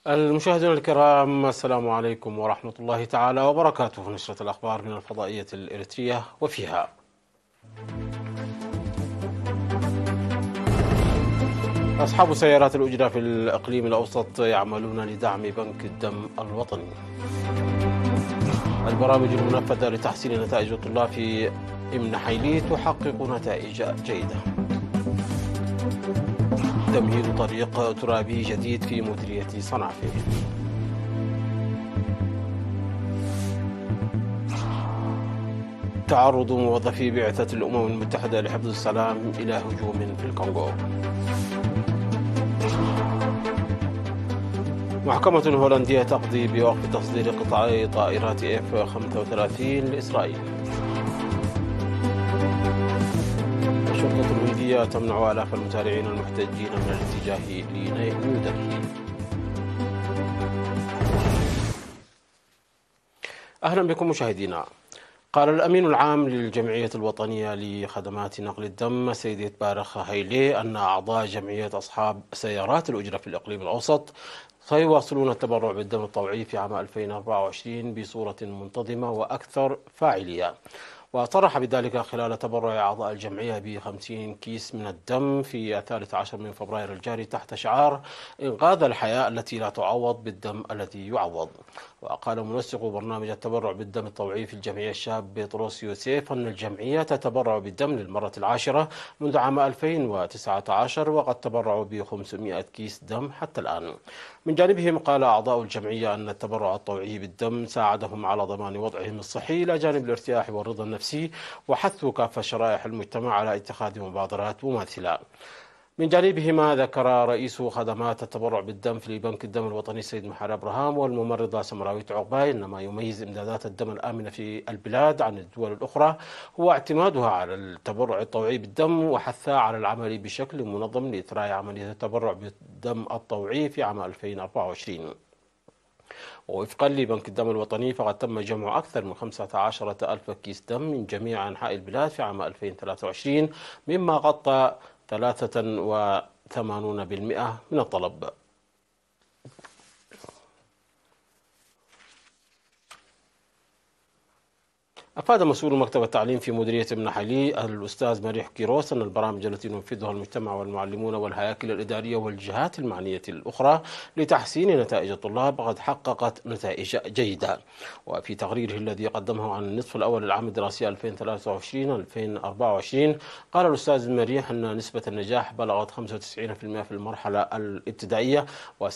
المشاهدين الكرام، السلام عليكم ورحمة الله تعالى وبركاته. نشرة الأخبار من الفضائية الإريترية، وفيها: أصحاب سيارات الأجرة في الإقليم الأوسط يعملون لدعم بنك الدم الوطني. البرامج المنفذة لتحسين نتائج الطلاب في إمنحيلي تحقق نتائج جيدة. تمهيد طريق ترابي جديد في مديرية صنعاء. تعرض موظفي بعثة الأمم المتحدة لحفظ السلام إلى هجوم في الكونغو. محكمة هولندية تقضي بوقف تصدير قطعي طائرات F-35 لإسرائيل. الشرطة الهندية تمنع آلاف المزارعين المحتجين من الاتجاه لنيودلهي. أهلا بكم مشاهدينا. قال الأمين العام للجمعية الوطنية لخدمات نقل الدم سيدة بارخ هيلي أن أعضاء جمعية أصحاب سيارات الأجرة في الإقليم الأوسط سيواصلون التبرع بالدم الطوعي في عام 2024 بصورة منتظمة وأكثر فاعلية. وصرح بذلك خلال تبرع أعضاء الجمعية ب50 كيس من الدم في 13 من فبراير الجاري تحت شعار إنقاذ الحياة التي لا تعوض بالدم الذي يعوض. وقال منسق برنامج التبرع بالدم الطوعي في الجمعية الشاب بطرس يوسف أن الجمعية تتبرع بالدم للمرة العاشرة منذ عام 2019، وقد تبرعوا ب500 كيس دم حتى الآن. من جانبهم قال أعضاء الجمعية أن التبرع الطوعي بالدم ساعدهم على ضمان وضعهم الصحي إلى جانب الارتياح والرضا النفسي، وحثوا كافة شرائح المجتمع على اتخاذ مبادرات مماثلة. من جانبهما ذكر رئيس خدمات التبرع بالدم في بنك الدم الوطني السيد محار إبراهام والممرضة سمراويت عقباي أن ما يميز إمدادات الدم الآمنة في البلاد عن الدول الأخرى هو اعتمادها على التبرع الطوعي بالدم، وحثها على العمل بشكل منظم لإثراء عملية التبرع بالدم الطوعي في عام 2024. ووفقا لبنك الدم الوطني فقد تم جمع أكثر من 15,000 كيس دم من جميع أنحاء البلاد في عام 2023، مما غطى 83% من الطلب. أفاد مسؤول مكتب التعليم في مديرية إمنحيلي الأستاذ مريح كيروس أن البرامج التي ينفذها المجتمع والمعلمون والهياكل الإدارية والجهات المعنية الأخرى لتحسين نتائج الطلاب قد حققت نتائج جيدة. وفي تقريره الذي قدمه عن النصف الأول للعام الدراسي 2023-2024 قال الأستاذ مريح أن نسبة النجاح بلغت 95% في المرحلة الابتدائية، و77%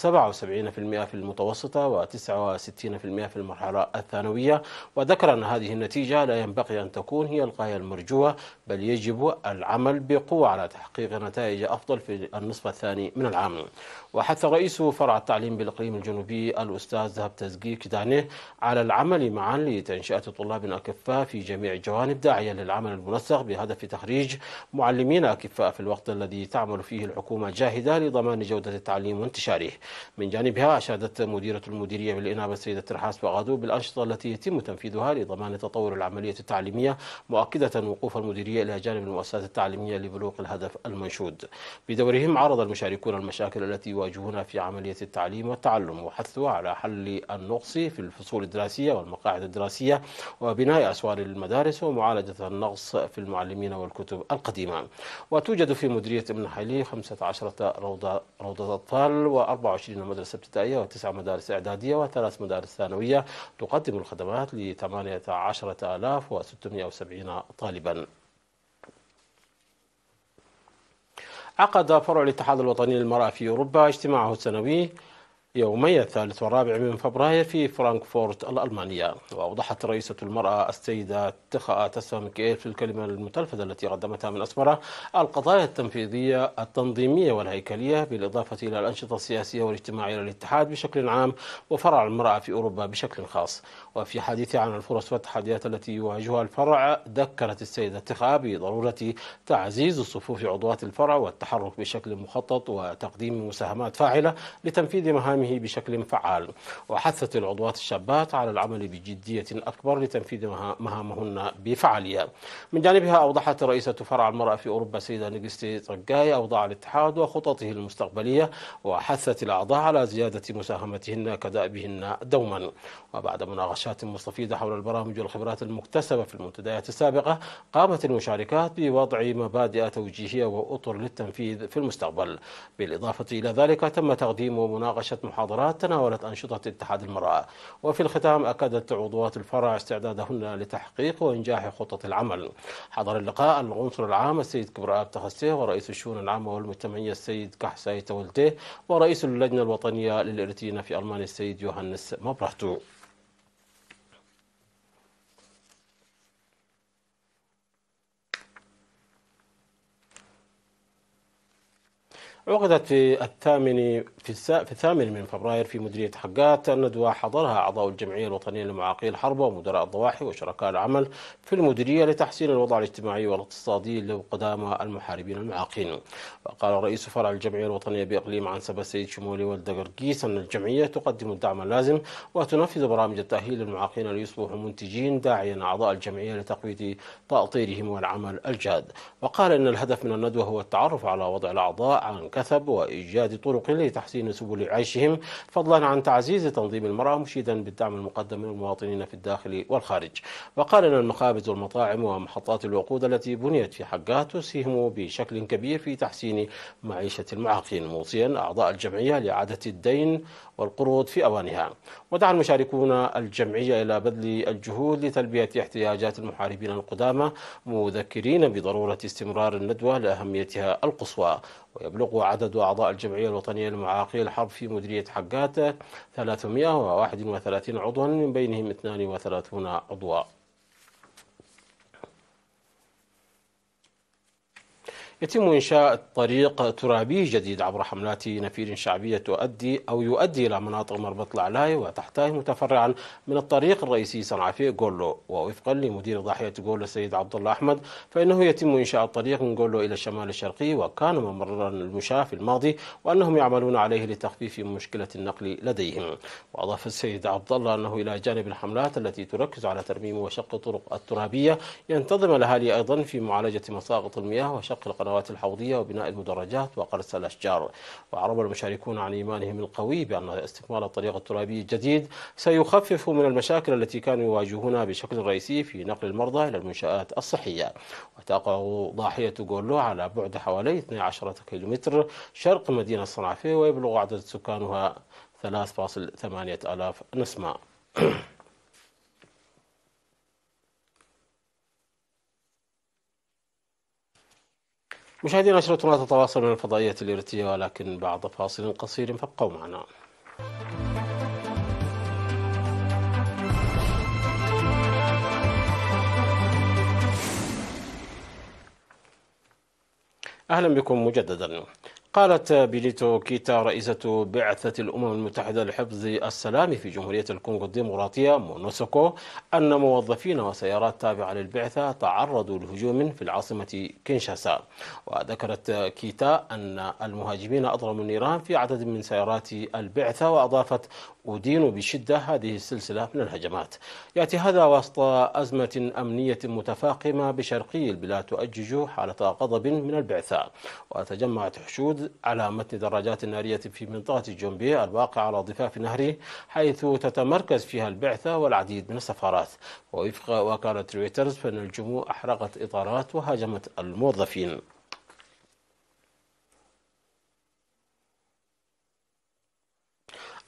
في المتوسطة، و69% في المرحلة الثانوية. وذكر أن هذه النتيجة لا ينبغي أن تكون هي الغاية المرجوة، بل يجب العمل بقوة على تحقيق نتائج أفضل في النصف الثاني من العام. وحث رئيس فرع التعليم بالإقليم الجنوبي الأستاذ ذهب تزكي كدانه على العمل معا لتنشئة طلاب أكفاء في جميع الجوانب، داعيا للعمل المنسق بهدف تخريج معلمين أكفاء في الوقت الذي تعمل فيه الحكومة جاهدة لضمان جودة التعليم وانتشاره. من جانبها أشادت مديرة المديرية بالإنابة السيدة ترحاس بغادو بالأنشطة التي يتم تنفيذها لضمان تطور العملية التعليمية، مؤكدة وقوف المديرية إلى جانب المؤسسات التعليمية لبلوغ الهدف المنشود. بدورهم عرض المشاركون المشاكل التي يواجهونها في عملية التعليم والتعلم، وحثوا على حل النقص في الفصول الدراسية والمقاعد الدراسية، وبناء أسوار المدارس، ومعالجة النقص في المعلمين والكتب القديمة. وتوجد في مديرية إمنحيلي 15 روضة أطفال، و24 مدرسة ابتدائية، و9 مدارس إعدادية، و3 مدارس ثانوية تقدم الخدمات ل18,670 طالبا. عقد فرع الاتحاد الوطني للمرأة في أوروبا اجتماعه السنوي يومي 3 و4 من فبراير في فرانكفورت الألمانية. وأوضحت رئيسة المرأة السيدة تخا تسا ميكائيل في الكلمة المتلفزة التي قدمتها من أسمرة القضايا التنفيذية التنظيمية والهيكلية، بالإضافة إلى الأنشطة السياسية والاجتماعية للاتحاد بشكل عام وفرع المرأة في أوروبا بشكل خاص. وفي حديثها عن الفرص والتحديات التي يواجهها الفرع، ذكرت السيدة تخا بضرورة تعزيز صفوف عضوات الفرع والتحرك بشكل مخطط وتقديم مساهمات فاعلة لتنفيذ مهامه استخدامه بشكل فعال، وحثت العضوات الشابات على العمل بجدية أكبر لتنفيذ مهامهن بفعالية. من جانبها أوضحت رئيسة فرع المرأة في أوروبا سيدة نيغستي طرقاي أوضاع الاتحاد وخططه المستقبلية، وحثت الأعضاء على زيادة مساهمتهن كدأبهن دوما. وبعد مناقشات مستفيضة حول البرامج والخبرات المكتسبة في المنتديات السابقة، قامت المشاركات بوضع مبادئ توجيهية وأطر للتنفيذ في المستقبل. بالإضافة إلى ذلك تم تقديم ومناقشة محاضرات تناولت أنشطة اتحاد المرأة. وفي الختام أكدت عضوات الفرع استعدادهن لتحقيق وإنجاح خطط العمل. حضر اللقاء القنصل العام السيد كبرآب تخسته، ورئيس الشؤون العامة والمجتمعية السيد كحساي تولته، ورئيس اللجنة الوطنية للإرتينا في ألمانيا السيد يوهانس مبرهتو. عقدت في الثامن من فبراير في مديرية حقات الندوة حضرها أعضاء الجمعية الوطنية لمعاقي الحرب ومدراء الضواحي وشركاء العمل في المديرية لتحسين الوضع الاجتماعي والاقتصادي لقدامى المحاربين المعاقين. وقال رئيس فرع الجمعية الوطنية بإقليم عنسبة السيد شمولي والدقرقيس أن الجمعية تقدم الدعم اللازم وتنفذ برامج التأهيل للمعاقين ليصبحوا منتجين، داعيا أعضاء الجمعية لتقوية تأطيرهم والعمل الجاد. وقال إن الهدف من الندوة هو التعرف على وضع الأعضاء عن كثب وإيجاد طرق لتحسين سبل عيشهم، فضلا عن تعزيز تنظيم المرأة، مشيدا بالدعم المقدم من المواطنين في الداخل والخارج. وقال أن المخابز والمطاعم ومحطات الوقود التي بنيت في حقات تسهم بشكل كبير في تحسين معيشة المعاقين، موصيا أعضاء الجمعية لإعادة الدين والقروض في أوانها. ودعا المشاركون الجمعية إلى بذل الجهود لتلبية احتياجات المحاربين القدامى، مذكرين بضرورة استمرار الندوة لأهميتها القصوى. ويبلغ عدد أعضاء الجمعية الوطنية لمعاقي الحرب في مديرية حقات 331 عضوا، من بينهم 32 عضوا. يتم إنشاء طريق ترابي جديد عبر حملات نفير شعبية يؤدي إلى مناطق مربط العلاي وتحتاه، متفرعا من الطريق الرئيسي صنعافي غولو. ووفقا لمدير ضاحية غولو السيد عبد الله أحمد، فإنه يتم إنشاء الطريق من غولو إلى الشمال الشرقي، وكان ممرا للمشاة في الماضي، وأنهم يعملون عليه لتخفيف مشكلة النقل لديهم. وأضاف السيد عبد الله أنه إلى جانب الحملات التي تركز على ترميم وشق الطرق الترابية، ينتظم الأهالي أيضا في معالجة مساقط المياه وشق القنوات الحوضية وبناء المدرجات وقرص الأشجار. وأعرب المشاركون عن إيمانهم القوي بأن استكمال الطريق الترابي الجديد سيخفف من المشاكل التي كانوا يواجهونها بشكل رئيسي في نقل المرضى إلى المنشآت الصحية. وتقع ضاحية غولو على بعد حوالي 12 كيلومتر شرق مدينة صنعافي، ويبلغ عدد سكانها 3.8 آلاف نسمة. مشاهدينا، نشرتنا تتواصل من الفضائية الإرتية، ولكن بعد فاصل قصير فابقوا معنا. أهلا بكم مجددا. قالت بيليتو كيتا رئيسة بعثة الأمم المتحدة لحفظ السلام في جمهورية الكونغو الديمقراطية مونوسكو أن موظفين وسيارات تابعة للبعثة تعرضوا لهجوم في العاصمة كينشاسا. وذكرت كيتا أن المهاجمين أضرموا النيران في عدد من سيارات البعثة، وأضافت: أدين بشدة هذه السلسلة من الهجمات. يأتي هذا وسط أزمة أمنية متفاقمة بشرقي البلاد تؤجج حالة غضب من البعثة. وتجمعت حشود على متن دراجات نارية في منطقة جومبي الواقعة على ضفاف نهر، حيث تتمركز فيها البعثة والعديد من السفارات. ووفق وكالة رويترز، فإن الجموع أحرقت إطارات وهاجمت الموظفين.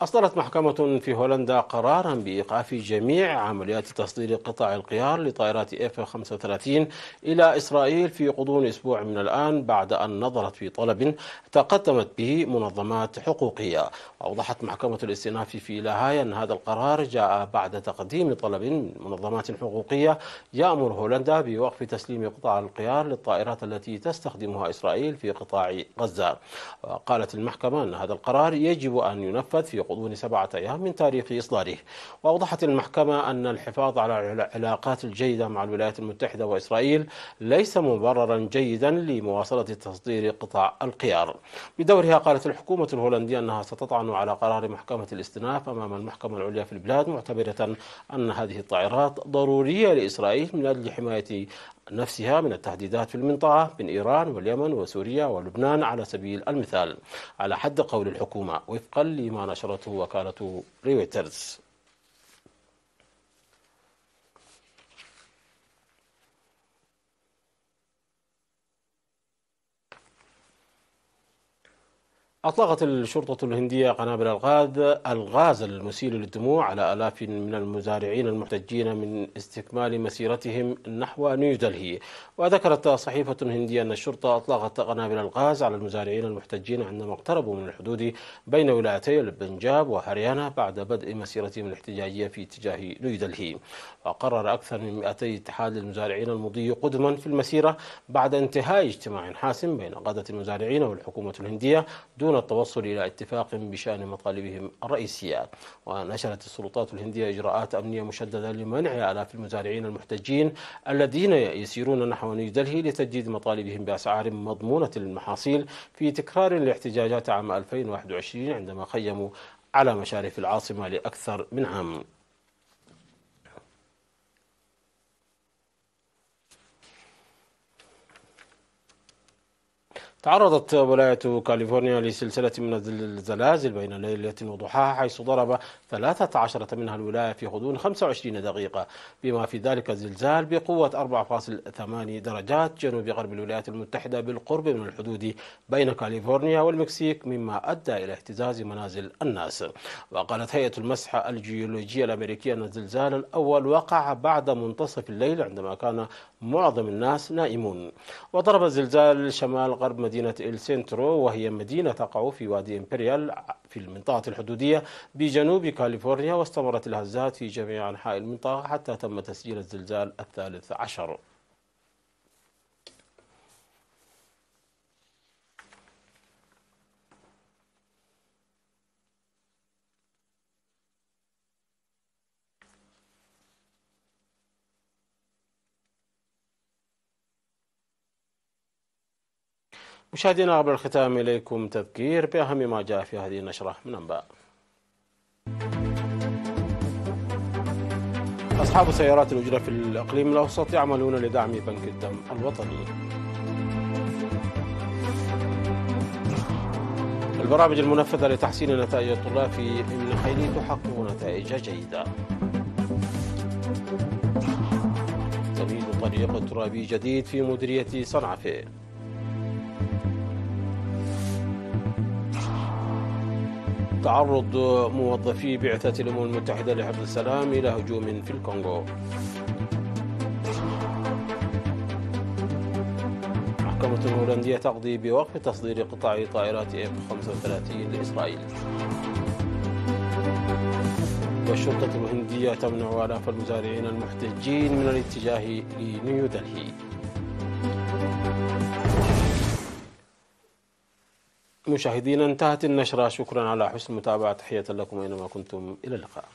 أصدرت محكمة في هولندا قرارا بإيقاف جميع عمليات تصدير قطع الغيار لطائرات F-35 إلى إسرائيل في غضون أسبوع من الآن، بعد أن نظرت في طلب تقدمت به منظمات حقوقية. وأوضحت محكمة الاستئناف في لاهاي أن هذا القرار جاء بعد تقديم طلب من منظمات حقوقية يأمر هولندا بوقف تسليم قطع الغيار للطائرات التي تستخدمها إسرائيل في قطاع غزة. وقالت المحكمة أن هذا القرار يجب أن ينفذ في غضون 7 أيام من تاريخ إصداره. وأوضحت المحكمة أن الحفاظ على العلاقات الجيدة مع الولايات المتحدة وإسرائيل ليس مبررا جيدا لمواصلة تصدير قطع الخيار. بدورها قالت الحكومة الهولندية أنها ستطعن على قرار محكمة الاستئناف أمام المحكمة العليا في البلاد، معتبرة أن هذه الطائرات ضرورية لإسرائيل من أجل حماية نفسها من التهديدات في المنطقة من إيران واليمن وسوريا ولبنان على سبيل المثال، على حد قول الحكومة وفقا لما نشرته وكالة رويترز. أطلقت الشرطة الهندية قنابل الغاز المسيل للدموع على آلاف من المزارعين المحتجين من استكمال مسيرتهم نحو نيودلهي. وذكرت صحيفة هندية أن الشرطة أطلقت قنابل الغاز على المزارعين المحتجين عندما اقتربوا من الحدود بين ولايتي البنجاب وهريانا بعد بدء مسيرتهم الاحتجاجية في اتجاه نيودلهي. وقرر أكثر من 200 اتحاد للمزارعين المضي قدما في المسيرة بعد انتهاء اجتماع حاسم بين قادة المزارعين والحكومة الهندية دون التوصل إلى اتفاق بشأن مطالبهم الرئيسية. ونشرت السلطات الهندية إجراءات أمنية مشددة لمنع آلاف المزارعين المحتجين الذين يسيرون نحو نيودلهي لتجديد مطالبهم بأسعار مضمونة للمحاصيل، في تكرار لاحتجاجات عام 2021 عندما خيموا على مشارف العاصمة لأكثر من عام. تعرضت ولاية كاليفورنيا لسلسلة من الزلازل بين ليلة وضحاها، حيث ضرب 13 منها الولاية في غضون 25 دقيقة، بما في ذلك زلزال بقوة 4.8 درجات جنوب غرب الولايات المتحدة بالقرب من الحدود بين كاليفورنيا والمكسيك، مما أدى إلى اهتزاز منازل الناس. وقالت هيئة المسح الجيولوجية الأمريكية أن الزلزال الأول وقع بعد منتصف الليل عندما كان معظم الناس نائمون. وضرب الزلزال شمال غرب مدينة إل سنترو، وهي مدينة تقع في وادي إمبريال في المنطقة الحدودية بجنوب كاليفورنيا، واستمرت الهزات في جميع أنحاء المنطقة حتى تم تسجيل الزلزال الثالث عشر. مشاهدينا، قبل الختام إليكم تذكير بأهم ما جاء في هذه النشرة من أنباء. أصحاب سيارات الأجرة في الإقليم الأوسط يعملون لدعم بنك الدم الوطني. البرامج المنفذة لتحسين نتائج الطلاب في المنحين تحقق نتائج جيدة. تمهيد طريق ترابي جديد في مديرية صنعاء. تعرض موظفي بعثة الأمم المتحدة لحفظ السلام إلى هجوم في الكونغو. محكمة هولندية تقضي بوقف تصدير قطع طائرات F-35 لإسرائيل. والشرطة الهندية تمنع آلاف المزارعين المحتجين من الاتجاه لنيودلهي. مشاهدينا، انتهت النشرة. شكرا على حسن المتابعة. تحية لكم أينما كنتم. إلى اللقاء.